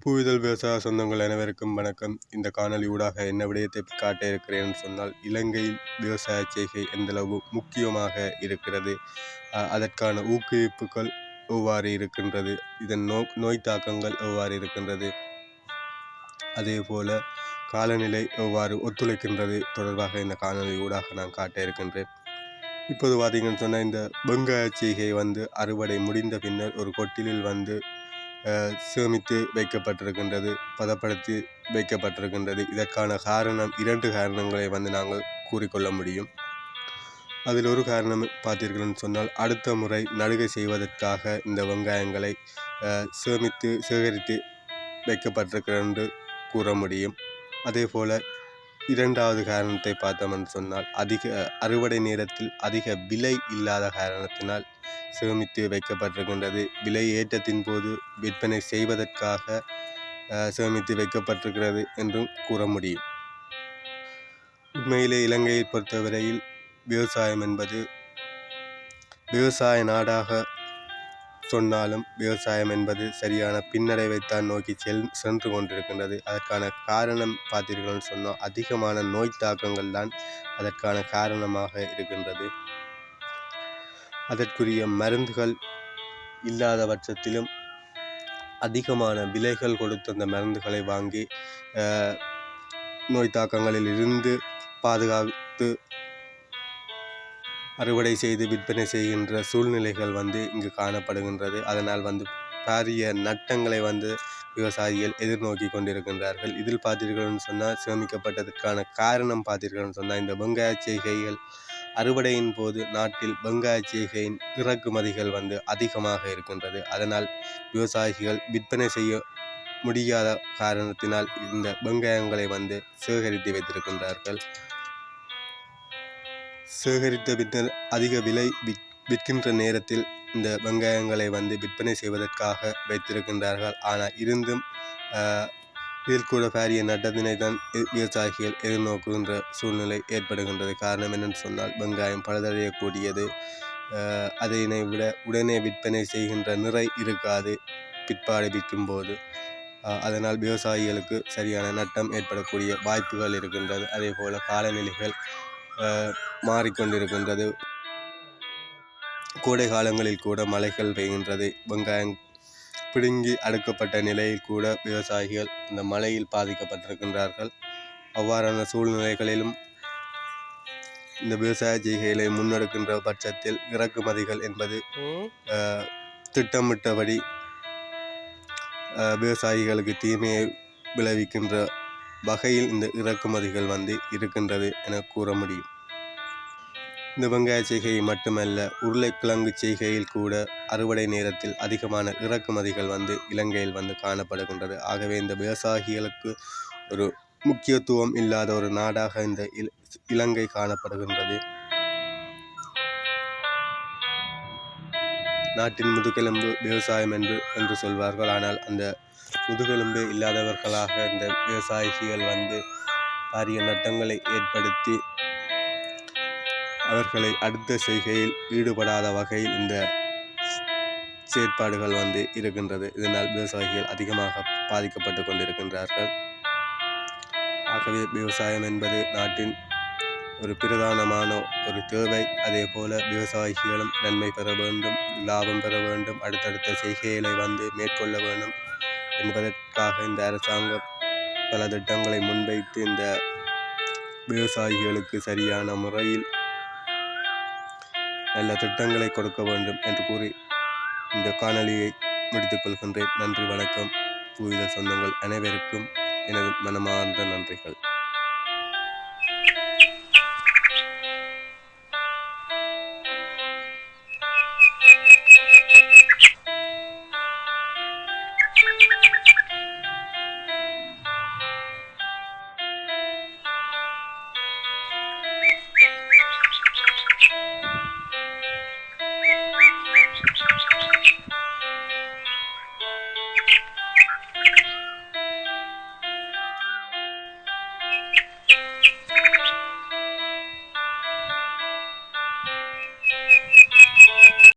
பூவிதழ் விவசாய சொந்தங்கள் அனைவருக்கும் வணக்கம். இந்த காணொலி ஊடாக என்ன விடயத்தை காட்ட இருக்கிறேன் சொன்னால், இலங்கையில் விவசாய செய்கை எந்தளவு முக்கியமாக இருக்கிறது, அதற்கான ஊக்குவிப்புகள் எவ்வாறு இருக்கின்றது, இதன் நோய் தாக்கங்கள் எவ்வாறு இருக்கின்றது, அதே போல காலநிலை எவ்வாறு ஒத்துழைக்கின்றது தொடர்பாக இந்த காணொலி ஊடாக நான் காட்ட இருக்கின்றேன். இப்போது பார்த்தீங்கன்னு சொன்னால், இந்த வெங்காய செய்கை அறுவடை முடிந்த பின்னர் ஒரு கொட்டிலில் சேமித்து வைக்கப்பட்டிருக்கின்றது, பதப்படுத்தி வைக்கப்பட்டிருக்கின்றது. இதற்கான காரணம் 2 காரணங்களை நாங்கள் கூறிக்கொள்ள முடியும். அதில் ஒரு காரணம் பார்த்தீர்கள்னு சொன்னால், அடுத்த முறை நடுகை செய்வதற்காக இந்த வெங்காயங்களை சேகரித்து வைக்கப்பட்டிருக்கிறது என்று கூற முடியும். அதே போல் 2வது காரணத்தை பார்த்தோம்னு சொன்னால், அதிக அறுவடை நேரத்தில் அதிக விலை இல்லாத காரணத்தினால் சேமித்து வைக்கப்பட்டிருக்கின்றது. விலை ஏற்றத்தின் போது விற்பனை செய்வதற்காக சேமித்து வைக்கப்பட்டிருக்கிறது என்றும் கூற முடியும். உண்மையிலே இலங்கையை பொறுத்தவரையில் விவசாயம் என்பது விவசாய நாடாக சொன்னாலும் விவசாயம் என்பது சரியான பின்னடைவைத்தான் நோக்கி சென்று கொண்டிருக்கின்றது. அதற்கான காரணம் பார்த்தீர்கள்னு சொன்னால், அதிகமான நோய் தாக்கங்கள் தான் அதற்கான காரணமாக இருக்கின்றது. அதற்குரிய மருந்துகள் இல்லாத பட்சத்திலும் அதிகமான விலைகள் கொடுத்து அந்த மருந்துகளை வாங்கி நோய் தாக்கங்களில் இருந்து பாதுகாத்து அறுவடை செய்து விற்பனை செய்கின்ற சூழ்நிலைகள் இங்கு காணப்படுகின்றது. அதனால் பாரிய நட்டங்களை விவசாயிகள் எதிர்நோக்கி கொண்டிருக்கின்றார்கள். இதில் பார்த்தீர்கள்னு சொன்னால், சேமிக்கப்பட்டதற்கான காரணம் பார்த்தீர்கள்னு சொன்னால், இந்த வெங்காய செய்கைகள் அறுவடையின் போது நாட்டில் வெங்காய செய்கையின் இறக்குமதிகள் அதிகமாக இருக்கின்றது. அதனால் விவசாயிகள் விற்பனை செய்ய முடியாத காரணத்தினால் இந்த வெங்காயங்களை சேகரித்து வைத்திருக்கின்றார்கள். சேகரித்த பின்னர் அதிக விலை விற்கின்ற நேரத்தில் இந்த வெங்காயங்களை விற்பனை செய்வதற்காக வைத்திருக்கின்றார்கள். ஆனால் இருந்தும் இதில் கூட பாரிய நட்டத்தினை தான் விவசாயிகள் எதிர்நோக்குகின்ற சூழ்நிலை ஏற்படுகின்றது. காரணம் என்னென்னு சொன்னால், வெங்காயம் பழுதடையக்கூடியது. அதனை விட உடனே விற்பனை செய்கின்ற நிறை இருக்காது பிற்பாடு விற்கும் போது. அதனால் விவசாயிகளுக்கு சரியான நட்டம் ஏற்படக்கூடிய வாய்ப்புகள் இருக்கின்றது. அதே போல் காலநிலைகள் மாறிக்கொண்டிருக்கின்றது. கோடை காலங்களில் கூட மழைகள் பெய்கின்றது. வெங்காயம் பிடுங்கி அடுக்கப்பட்ட நிலையில் கூட விவசாயிகள் இந்த மழையில் பாதிக்கப்பட்டிருக்கின்றார்கள். அவ்வாறான சூழ்நிலைகளிலும் இந்த விவசாய செய்கைகளை முன்னெடுக்கின்ற பட்சத்தில் இறக்குமதிகள் என்பது திட்டமிட்டபடி விவசாயிகளுக்கு தீமையை விளைவிக்கின்ற வகையில் இந்த இறக்குமதிகள் இருக்கின்றது என கூற முடியும். இந்த வெங்காய செய்கை மட்டுமல்ல, உருளைக்கிழங்கு செய்கையில் கூட அறுவடை நேரத்தில் அதிகமான இறக்குமதிகள் இலங்கையில் காணப்படுகின்றது. ஆகவே இந்த விவசாயிகளுக்கு ஒரு முக்கியத்துவம் இல்லாத ஒரு நாடாக இந்த இலங்கை காணப்படுகின்றது. நாட்டின் முதுகெலும்பு விவசாயம் என்று சொல்வார்கள். ஆனால் அந்த முதுகெலும்பு இல்லாதவர்களாக இந்த விவசாயிகள் பாரிய நட்டங்களை ஏற்படுத்தி அவர்களை அடுத்த செய்கையில் ஈடுபடாத வகையில் இந்த செயற்பாடுகள் இருக்கின்றது. இதனால் விவசாயிகள் அதிகமாக பாதிக்கப்பட்டு கொண்டிருக்கின்றார்கள். ஆகவே விவசாயம் என்பது நாட்டின் ஒரு பிரதானமான ஒரு தேவை. அதே போல விவசாயிகளும் நன்மை பெற வேண்டும், லாபம் பெற வேண்டும், அடுத்தடுத்த செய்கைகளை மேற்கொள்ள வேண்டும் என்பதற்காக இந்த அரசாங்கம் பல திட்டங்களை முன்வைத்து இந்த விவசாயிகளுக்கு சரியான முறையில் நல்ல திட்டங்களை கொடுக்க வேண்டும் என்று கூறி இந்த காணொலியை முடித்துக் கொள்கின்றேன். நன்றி, வணக்கம். பூவிதழ் சொந்தங்கள் அனைவருக்கும் எனது மனமார்ந்த நன்றிகள்.